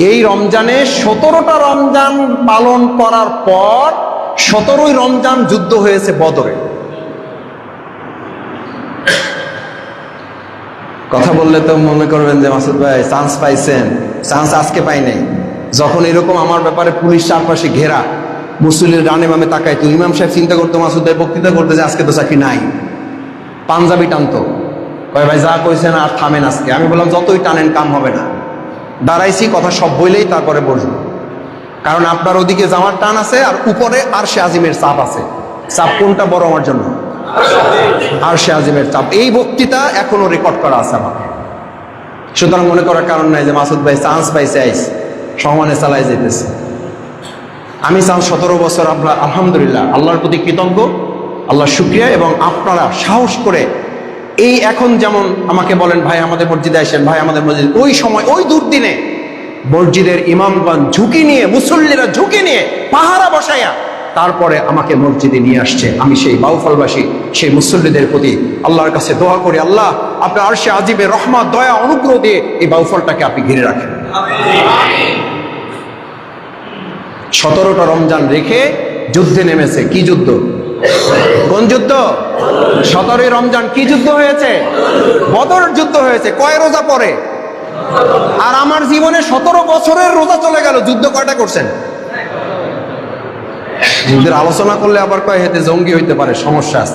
এই রমজানে 17টা রমজান পালন করার পর 17ই রমজান যুদ্ধ হয়েছে বদরে। কথা বললে তো মনে করবেন যে মাসুদ ভাই চান্স পাইছেন। চান্স আজকে পাই নাই। যখন এরকম আমার ব্যাপারে পুলিশ চারপাশে ঘেরা, মুসল্লির ডানে বামে তাকায়, তো ইমাম সাহেব চিন্তা করতো মাসুদ ভাই বক্তৃতা করতে যে আজকে তো চাকরি নাই, পাঞ্জাবি টানতো, কয় ভাই যা কইছেন আর থামেন আজকে। আমি বললাম যতই টানেন কাম হবে না। দাঁড়াইছি, কথা সব বইলেই তারপরে বসবো, কারণ আপনার ওদিকে যাওয়ার টান আছে আর উপরে আরশে আজিমের চাপ আছে। চাপ কোনটা বড় আমার জন্য? আরশে আজিমের চাপ। এই বক্তৃতা এখনো রেকর্ড করা আছে আমার। সুতরাং মনে করার কারণ নাই যে মাসুদ ভাই চান্স পাইছে, আইস সমানে চালাই যেতেছে। আমি চান্স 17 বছর আলহামদুলিল্লাহ আল্লাহর প্রতি কৃতজ্ঞ, আল্লাহ শুকরিয়া। এবং আপনারা সাহস করে এই এখন যেমন আমাকে বলেন ভাই আমাদের মসজিদে আসেন, ভাই আমাদের মসজিদ, ওই সময় ওই দুর্দিনে মসজিদের ইমামগণ ঝুঁকি নিয়ে, মুসল্লিরা ঝুঁকি নিয়ে পাহারা বসাইয়া তারপরে আমাকে মসজিদে নিয়ে আসছে। আমি সেই বাউফলবাসী, সেই মুসল্লিদের প্রতি আল্লাহর কাছে দোয়া করি, আল্লাহ আপনার আরশে আজিমের রহমত, দয়া, অনুগ্রহ দিয়ে এই বাউফলটাকে আপনি ঘিরে রাখেন। 17টা রমজান রেখে যুদ্ধে নেমেছে। কি যুদ্ধ? কোন যুদ্ধ? 17ই রমজান কি যুদ্ধ হয়েছে? বদর যুদ্ধ হয়েছে। কয় রোজা পরে? আর আমার জীবনে 17 বছরের রোজা চলে গেল, যুদ্ধ কয়টা করছেন? যুদ্ধের আলোচনা করলে আবার কয় হেতে জঙ্গি হইতে পারে, সমস্যা আছে।